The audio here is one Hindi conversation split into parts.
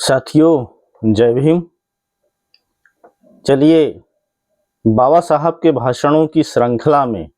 साथियों, जय भीम। चलिए, बाबा साहब के भाषणों की श्रृंखला में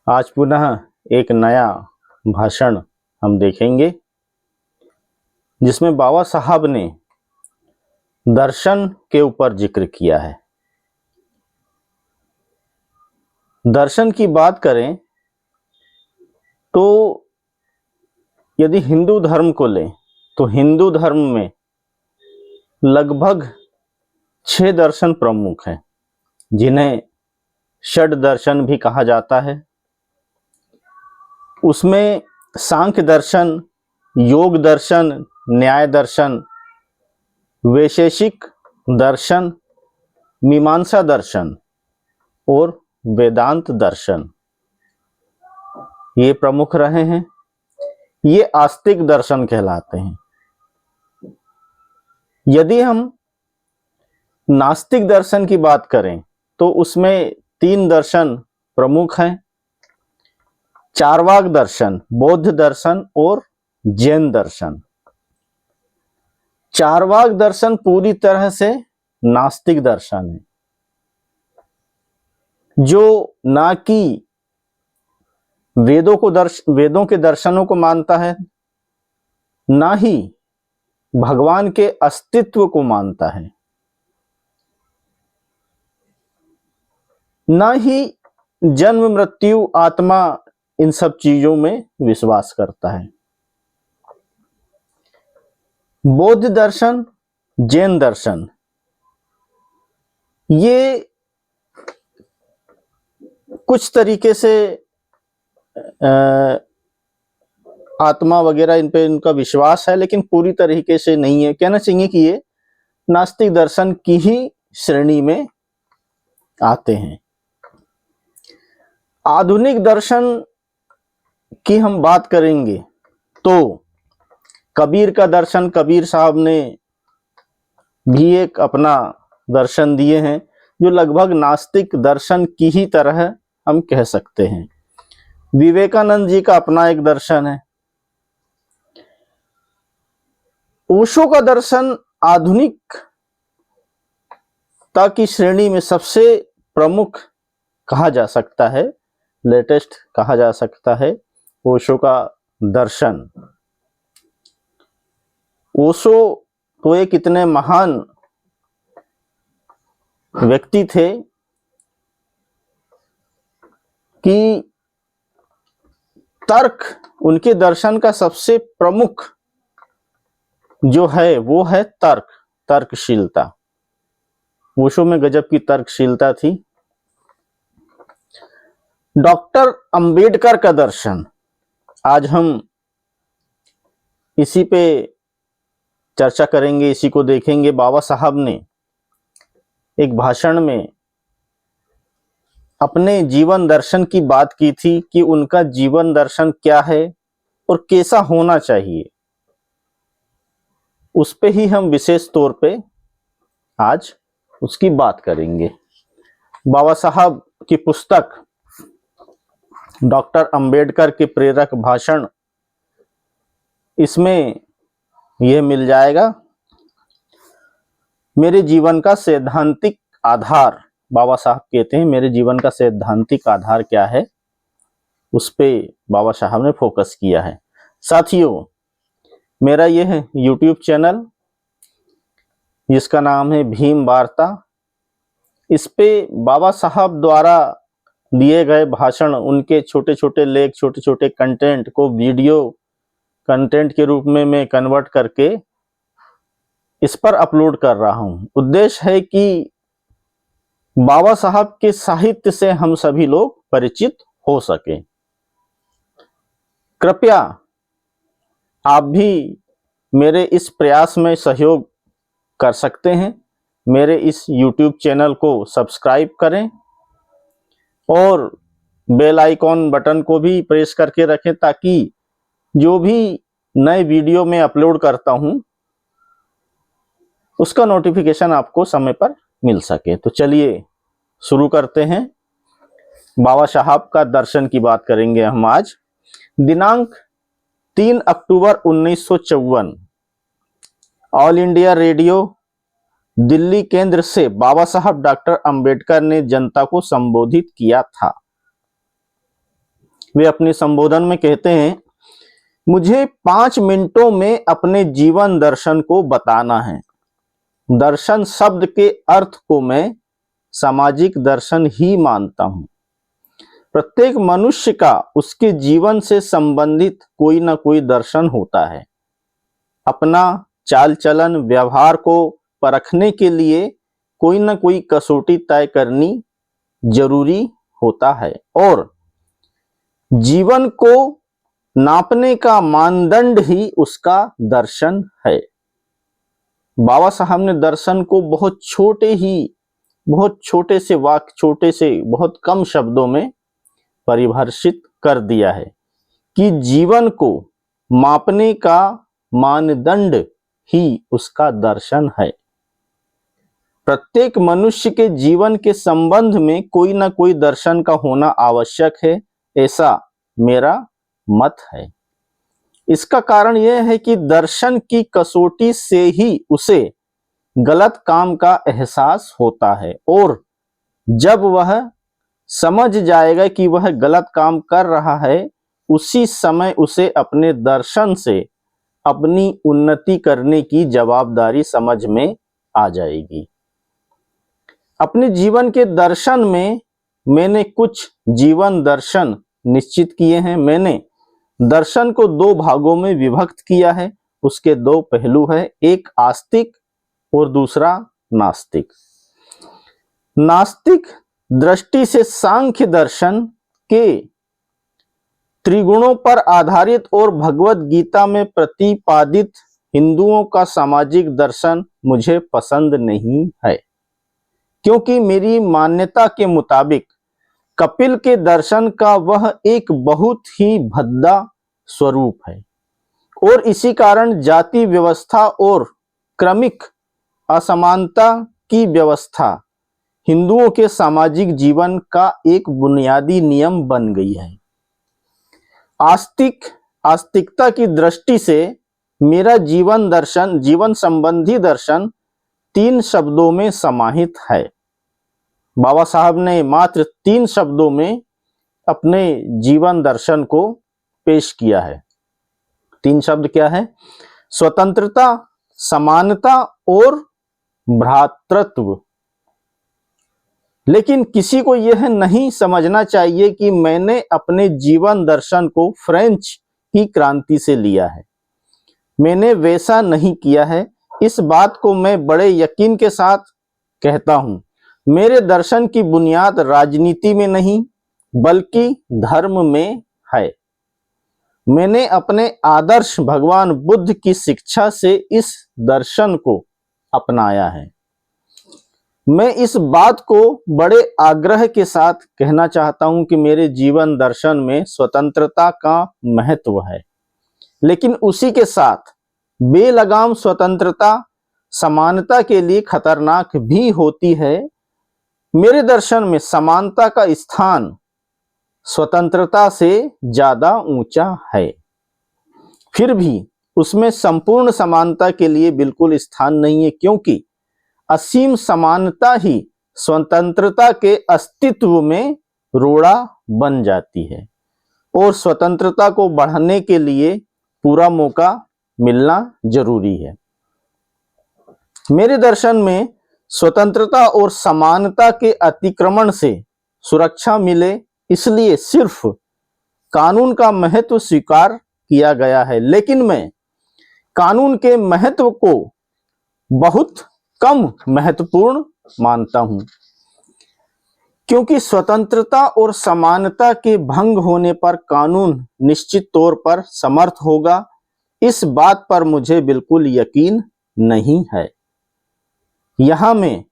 आज पुनः एक नया भाषण हम देखेंगे, जिसमें बाबा साहब ने दर्शन के ऊपर जिक्र किया है। दर्शन की बात करें तो यदि हिंदू धर्म को लें तो हिंदू धर्म में लगभग 6 दर्शन प्रमुख हैं, जिन्हें षड दर्शन भी कहा जाता है। उसमें सांख्य दर्शन, योग दर्शन, न्याय दर्शन, वैशेषिक दर्शन, मीमांसा दर्शन और वेदांत दर्शन ये प्रमुख रहे हैं। ये आस्तिक दर्शन कहलाते हैं। यदि हम नास्तिक दर्शन की बात करें तो उसमें 3 दर्शन प्रमुख हैं: चार्वाक दर्शन, बौद्ध दर्शन और जैन दर्शन। चार्वाक दर्शन पूरी तरह से नास्तिक दर्शन है, जो ना कि वेदों के दर्शनों को मानता है, ना ही भगवान के अस्तित्व को मानता है, ना ही जन्म मृत्यु आत्मा इन सब चीजों में विश्वास करता है। बौद्ध दर्शन, जैन दर्शन ये कुछ तरीके से आत्मा वगैरह इन पे इनका विश्वास है, लेकिन पूरी तरीके से नहीं है। कहना चाहिए कि ये नास्तिक दर्शन की ही श्रेणी में आते हैं। आधुनिक दर्शन की हम बात करेंगे तो कबीर का दर्शन, कबीर साहब ने भी एक अपना दर्शन दिए हैं, जो लगभग नास्तिक दर्शन की ही तरह हम कह सकते हैं। विवेकानंद जी का अपना एक दर्शन है। ओशो का दर्शन आधुनिकता की श्रेणी में सबसे प्रमुख कहा जा सकता है, लेटेस्ट कहा जा सकता है ओशो का दर्शन। ओशो तो एक इतने महान व्यक्ति थे कि तर्क, उनके दर्शन का सबसे प्रमुख जो है वो है तर्कशीलता। ओशो में गजब की तर्कशीलता थी। डॉक्टर अंबेडकर का दर्शन, आज हम इसी पे चर्चा करेंगे, इसी को देखेंगे। बाबा साहब ने एक भाषण में अपने जीवन दर्शन की बात की थी कि उनका जीवन दर्शन क्या है और कैसा होना चाहिए। उस पे ही हम विशेष तौर पे आज उसकी बात करेंगे। बाबा साहब की पुस्तक डॉक्टर अंबेडकर के प्रेरक भाषण, इसमें यह मिल जाएगा। मेरे जीवन का सैद्धांतिक आधार, बाबा साहब कहते हैं मेरे जीवन का सैद्धांतिक आधार क्या है, उस पे बाबा साहब ने फोकस किया है। साथियों, मेरा यह YouTube चैनल जिसका नाम है भीम वार्ता, इस पे बाबा साहब द्वारा दिए गए भाषण, उनके छोटे छोटे लेख, छोटे छोटे कंटेंट को वीडियो कंटेंट के रूप में मैं कन्वर्ट करके इस पर अपलोड कर रहा हूं। उद्देश्य है कि बाबा साहब के साहित्य से हम सभी लोग परिचित हो सके। कृपया आप भी मेरे इस प्रयास में सहयोग कर सकते हैं। मेरे इस YouTube चैनल को सब्सक्राइब करें और बेल आइकॉन बटन को भी प्रेस करके रखें, ताकि जो भी नए वीडियो में अपलोड करता हूं उसका नोटिफिकेशन आपको समय पर मिल सके। तो चलिए शुरू करते हैं। बाबा साहब का दर्शन की बात करेंगे हम आज। दिनांक 3 अक्टूबर 1954 ऑल इंडिया रेडियो दिल्ली केंद्र से बाबा साहब डॉक्टर अंबेडकर ने जनता को संबोधित किया था। वे अपने संबोधन में कहते हैं, मुझे 5 मिनटों में अपने जीवन दर्शन को बताना है। दर्शन शब्द के अर्थ को मैं सामाजिक दर्शन ही मानता हूं। प्रत्येक मनुष्य का उसके जीवन से संबंधित कोई ना कोई दर्शन होता है। अपना चाल चलन व्यवहार को परखने के लिए कोई ना कोई कसौटी तय करनी जरूरी होता है और जीवन को नापने का मानदंड ही उसका दर्शन है। बाबा साहब ने दर्शन को बहुत छोटे से वाक्य, छोटे से बहुत कम शब्दों में परिभाषित कर दिया है कि जीवन को मापने का मानदंड ही उसका दर्शन है। प्रत्येक मनुष्य के जीवन के संबंध में कोई ना कोई दर्शन का होना आवश्यक है, ऐसा मेरा मत है। इसका कारण यह है कि दर्शन की कसौटी से ही उसे गलत काम का एहसास होता है और जब वह समझ जाएगा कि वह गलत काम कर रहा है, उसी समय उसे अपने दर्शन से अपनी उन्नति करने की जवाबदारी समझ में आ जाएगी। अपने जीवन के दर्शन में मैंने कुछ जीवन दर्शन निश्चित किए हैं। मैंने दर्शन को 2 भागों में विभक्त किया है। उसके 2 पहलू है, एक आस्तिक और दूसरा नास्तिक। नास्तिक दृष्टि से सांख्य दर्शन के त्रिगुणों पर आधारित और भगवत गीता में प्रतिपादित हिंदुओं का सामाजिक दर्शन मुझे पसंद नहीं है, क्योंकि मेरी मान्यता के मुताबिक कपिल के दर्शन का वह एक बहुत ही भद्दा स्वरूप है और इसी कारण जाति व्यवस्था और क्रमिक असमानता की व्यवस्था हिंदुओं के सामाजिक जीवन का एक बुनियादी नियम बन गई है। आस्तिकता की दृष्टि से मेरा जीवन दर्शन, जीवन संबंधी दर्शन 3 शब्दों में समाहित है। बाबा साहब ने मात्र 3 शब्दों में अपने जीवन दर्शन को पेश किया है। 3 शब्द क्या है? स्वतंत्रता, समानता और भ्रातृत्व। लेकिन किसी को यह नहीं समझना चाहिए कि मैंने अपने जीवन दर्शन को फ्रेंच की क्रांति से लिया है। मैंने वैसा नहीं किया है। इस बात को मैं बड़े यकीन के साथ कहता हूं। मेरे दर्शन की बुनियाद राजनीति में नहीं बल्कि धर्म में है। मैंने अपने आदर्श भगवान बुद्ध की शिक्षा से इस दर्शन को अपनाया है। मैं इस बात को बड़े आग्रह के साथ कहना चाहता हूं कि मेरे जीवन दर्शन में स्वतंत्रता का महत्व है, लेकिन उसी के साथ बेलगाम स्वतंत्रता समानता के लिए खतरनाक भी होती है। मेरे दर्शन में समानता का स्थान स्वतंत्रता से ज्यादा ऊंचा है। फिर भी उसमें संपूर्ण समानता के लिए बिल्कुल स्थान नहीं है, क्योंकि असीम समानता ही स्वतंत्रता के अस्तित्व में रोड़ा बन जाती है और स्वतंत्रता को बढ़ाने के लिए पूरा मौका मिलना जरूरी है। मेरे दर्शन में स्वतंत्रता और समानता के अतिक्रमण से सुरक्षा मिले, इसलिए सिर्फ कानून का महत्व स्वीकार किया गया है। लेकिन मैं कानून के महत्व को बहुत कम महत्वपूर्ण मानता हूं, क्योंकि स्वतंत्रता और समानता के भंग होने पर कानून निश्चित तौर पर समर्थ होगा। इस बात पर मुझे बिल्कुल यकीन नहीं है। यहां मैं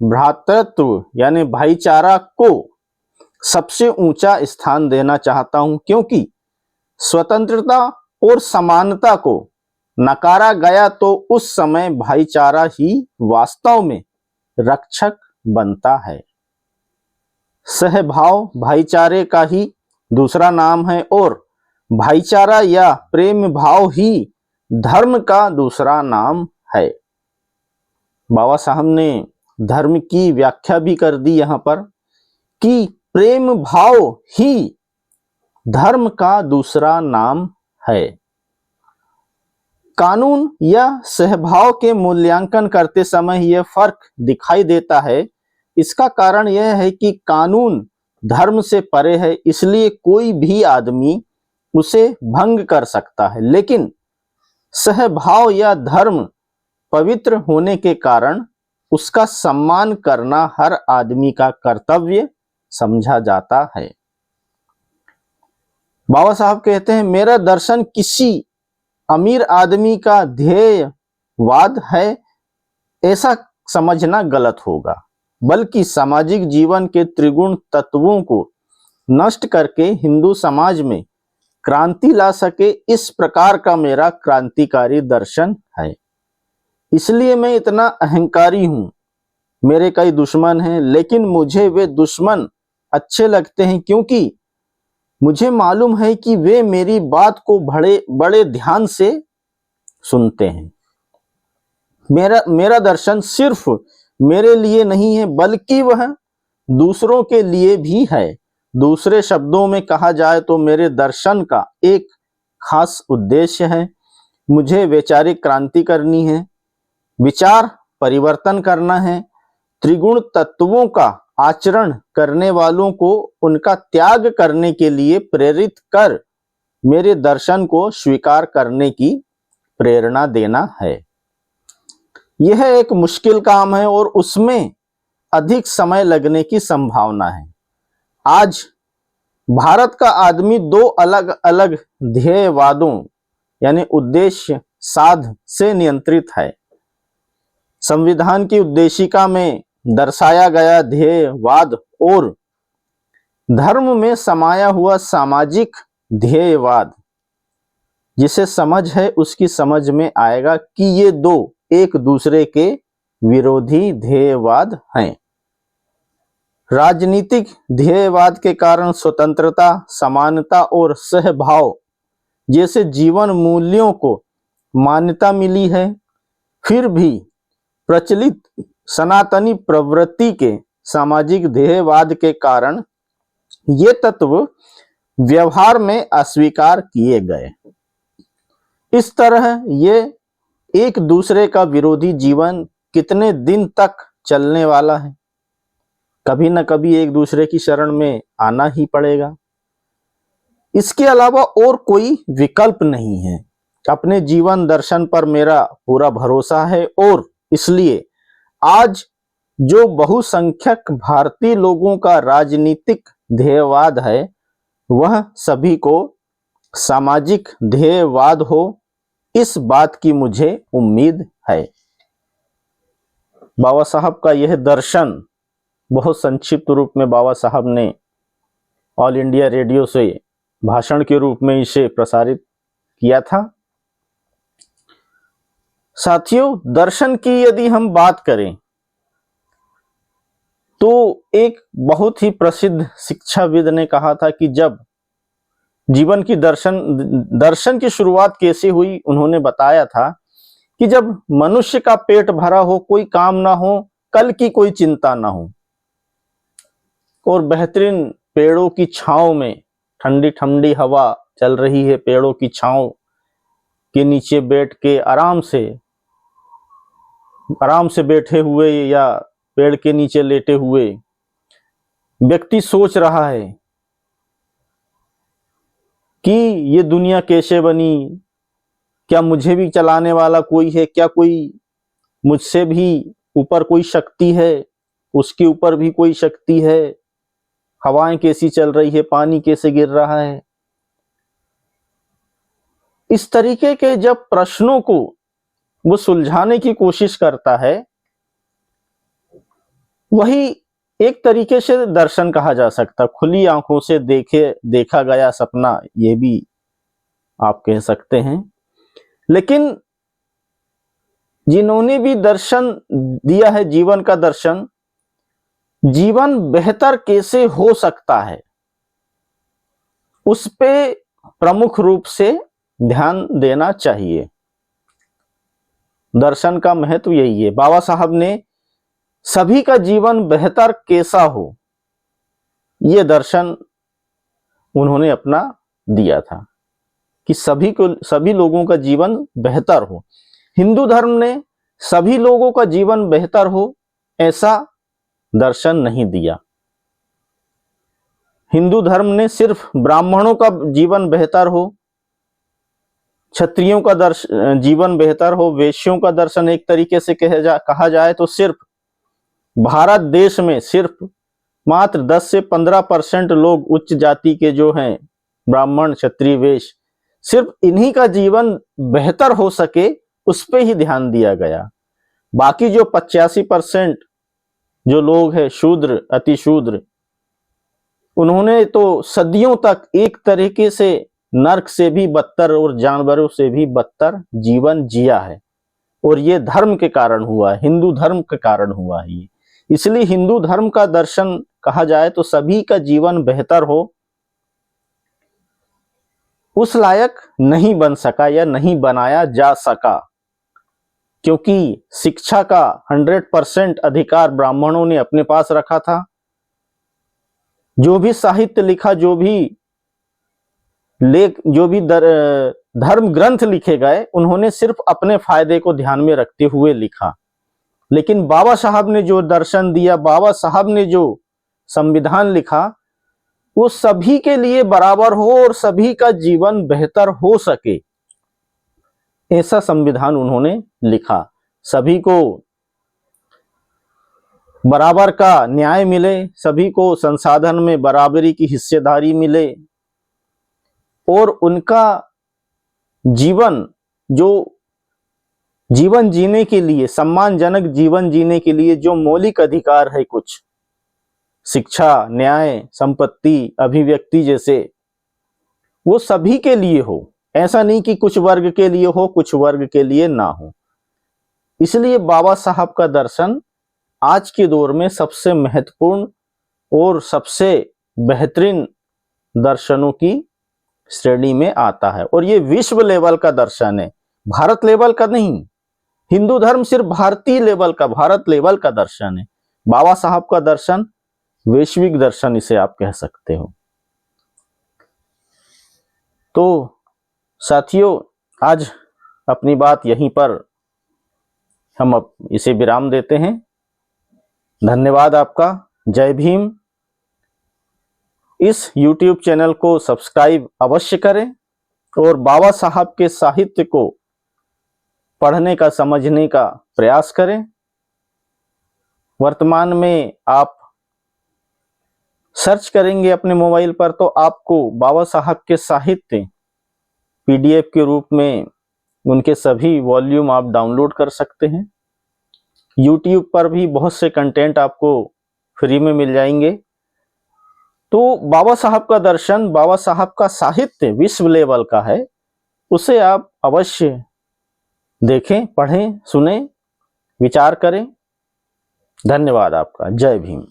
भ्रातृत्व यानी भाईचारा को सबसे ऊंचा स्थान देना चाहता हूं, क्योंकि स्वतंत्रता और समानता को नकारा गया तो उस समय भाईचारा ही वास्तव में रक्षक बनता है। सहभाव भाईचारे का ही दूसरा नाम है और भाईचारा या प्रेम भाव ही धर्म का दूसरा नाम है। बाबा साहब ने धर्म की व्याख्या भी कर दी यहाँ पर कि प्रेम भाव ही धर्म का दूसरा नाम है। कानून या सहभाव के मूल्यांकन करते समय यह फर्क दिखाई देता है। इसका कारण यह है कि कानून धर्म से परे है, इसलिए कोई भी आदमी उसे भंग कर सकता है, लेकिन सहभाव या धर्म पवित्र होने के कारण उसका सम्मान करना हर आदमी का कर्तव्य समझा जाता है। बाबा साहब कहते हैं, मेरा दर्शन किसी अमीर आदमी का ध्येयवाद है, ऐसा समझना गलत होगा, बल्कि सामाजिक जीवन के त्रिगुण तत्वों को नष्ट करके हिंदू समाज में क्रांति ला सके, इस प्रकार का मेरा क्रांतिकारी दर्शन है। इसलिए मैं इतना अहंकारी हूं। मेरे कई दुश्मन हैं, लेकिन मुझे वे दुश्मन अच्छे लगते हैं, क्योंकि मुझे मालूम है कि वे मेरी बात को बड़े ध्यान से सुनते हैं। मेरा दर्शन सिर्फ मेरे लिए नहीं है, बल्कि वह दूसरों के लिए भी है। दूसरे शब्दों में कहा जाए तो मेरे दर्शन का एक खास उद्देश्य है। मुझे वैचारिक क्रांति करनी है, विचार परिवर्तन करना है, त्रिगुण तत्वों का आचरण करने वालों को उनका त्याग करने के लिए प्रेरित कर मेरे दर्शन को स्वीकार करने की प्रेरणा देना है। यह एक मुश्किल काम है और उसमें अधिक समय लगने की संभावना है। आज भारत का आदमी दो अलग अलग ध्येयवादों यानी उद्देश्य साध से नियंत्रित है। संविधान की उद्देशिका में दर्शाया गया ध्येयवाद और धर्म में समाया हुआ सामाजिक ध्येयवाद, जिसे समझ है उसकी समझ में आएगा कि ये दो एक दूसरे के विरोधी ध्येयवाद हैं। राजनीतिक ध्येयवाद के कारण स्वतंत्रता, समानता और सहभाव जैसे जीवन मूल्यों को मान्यता मिली है, फिर भी प्रचलित सनातनी प्रवृत्ति के सामाजिक ध्येयवाद के कारण ये तत्व व्यवहार में अस्वीकार किए गए। इस तरह ये एक दूसरे का विरोधी जीवन कितने दिन तक चलने वाला है? कभी न कभी एक दूसरे की शरण में आना ही पड़ेगा। इसके अलावा और कोई विकल्प नहीं है। अपने जीवन दर्शन पर मेरा पूरा भरोसा है और इसलिए आज जो बहुसंख्यक भारतीय लोगों का राजनीतिक ध्येयवाद है, वह सभी को सामाजिक ध्येयवाद हो, इस बात की मुझे उम्मीद है। बाबा साहब का यह दर्शन बहुत संक्षिप्त रूप में बाबा साहब ने ऑल इंडिया रेडियो से भाषण के रूप में इसे प्रसारित किया था। साथियों, दर्शन की यदि हम बात करें तो एक बहुत ही प्रसिद्ध शिक्षाविद ने कहा था कि जब जीवन की दर्शन की शुरुआत कैसे हुई, उन्होंने बताया था कि जब मनुष्य का पेट भरा हो, कोई काम ना हो, कल की कोई चिंता ना हो और बेहतरीन पेड़ों की छांव में ठंडी ठंडी हवा चल रही है, पेड़ों की छांव के नीचे बैठ के आराम से बैठे हुए या पेड़ के नीचे लेटे हुए व्यक्ति सोच रहा है कि ये दुनिया कैसे बनी, क्या मुझे भी चलाने वाला कोई है, क्या कोई मुझसे भी ऊपर कोई शक्ति है, उसके ऊपर भी कोई शक्ति है, हवाएं कैसी चल रही है, पानी कैसे गिर रहा है। इस तरीके के जब प्रश्नों को वो सुलझाने की कोशिश करता है, वही एक तरीके से दर्शन कहा जा सकता। खुली आंखों से देखा गया सपना, ये भी आप कह सकते हैं। लेकिन जिन्होंने भी दर्शन दिया है, जीवन का दर्शन, जीवन बेहतर कैसे हो सकता है, उस पे प्रमुख रूप से ध्यान देना चाहिए। दर्शन का महत्व यही है। बाबा साहब ने सभी का जीवन बेहतर कैसा हो, ये दर्शन उन्होंने अपना दिया था कि सभी लोगों का जीवन बेहतर हो। हिंदू धर्म ने सभी लोगों का जीवन बेहतर हो ऐसा दर्शन नहीं दिया। हिंदू धर्म ने सिर्फ ब्राह्मणों का जीवन बेहतर हो, क्षत्रियों का जीवन बेहतर हो, वैश्यों का दर्शन एक तरीके से कहा जाए तो सिर्फ भारत देश में सिर्फ मात्र 10 से 15% लोग उच्च जाति के जो हैं ब्राह्मण क्षत्रिय वैश्य, सिर्फ इन्हीं का जीवन बेहतर हो सके उस पे ही ध्यान दिया गया। बाकी जो 85% जो लोग हैं शूद्र अति शूद्र, उन्होंने तो सदियों तक एक तरीके से नर्क से भी बदतर और जानवरों से भी बदतर जीवन जिया है, और ये धर्म के कारण हुआ है, हिंदू धर्म के कारण हुआ है ये। इसलिए हिंदू धर्म का दर्शन कहा जाए तो सभी का जीवन बेहतर हो उस लायक नहीं बन सका या नहीं बनाया जा सका, क्योंकि शिक्षा का 100% अधिकार ब्राह्मणों ने अपने पास रखा था। जो भी साहित्य लिखा, जो भी धर्म ग्रंथ लिखे गए, उन्होंने सिर्फ अपने फायदे को ध्यान में रखते हुए लिखा। लेकिन बाबा साहब ने जो दर्शन दिया, बाबा साहब ने जो संविधान लिखा, वो सभी के लिए बराबर हो और सभी का जीवन बेहतर हो सके, ऐसा संविधान उन्होंने लिखा। सभी को बराबर का न्याय मिले, सभी को संसाधन में बराबरी की हिस्सेदारी मिले, और उनका जीवन जो जीवन जीने के लिए, सम्मानजनक जीवन जीने के लिए जो मौलिक अधिकार है, कुछ शिक्षा, न्याय, संपत्ति, अभिव्यक्ति जैसे, वो सभी के लिए हो। ऐसा नहीं कि कुछ वर्ग के लिए हो, कुछ वर्ग के लिए ना हो। इसलिए बाबा साहब का दर्शन आज के दौर में सबसे महत्वपूर्ण और सबसे बेहतरीन दर्शनों की श्रेणी में आता है, और ये विश्व लेवल का दर्शन है, भारत लेवल का नहीं। हिंदू धर्म सिर्फ भारतीय लेवल का, भारत लेवल का दर्शन है। बाबा साहब का दर्शन वैश्विक दर्शन इसे आप कह सकते हो। तो साथियों, आज अपनी बात यहीं पर हम अब इसे विराम देते हैं। धन्यवाद आपका। जय भीम। इस YouTube चैनल को सब्सक्राइब अवश्य करें और बाबा साहब के साहित्य को पढ़ने का, समझने का प्रयास करें। वर्तमान में आप सर्च करेंगे अपने मोबाइल पर तो आपको बाबा साहब के साहित्य PDF के रूप में उनके सभी वॉल्यूम आप डाउनलोड कर सकते हैं। YouTube पर भी बहुत से कंटेंट आपको फ्री में मिल जाएंगे। तो बाबा साहब का दर्शन, बाबा साहब का साहित्य विश्व लेवल का है, उसे आप अवश्य देखें, पढ़ें, सुनें, विचार करें। धन्यवाद आपका। जय भीम।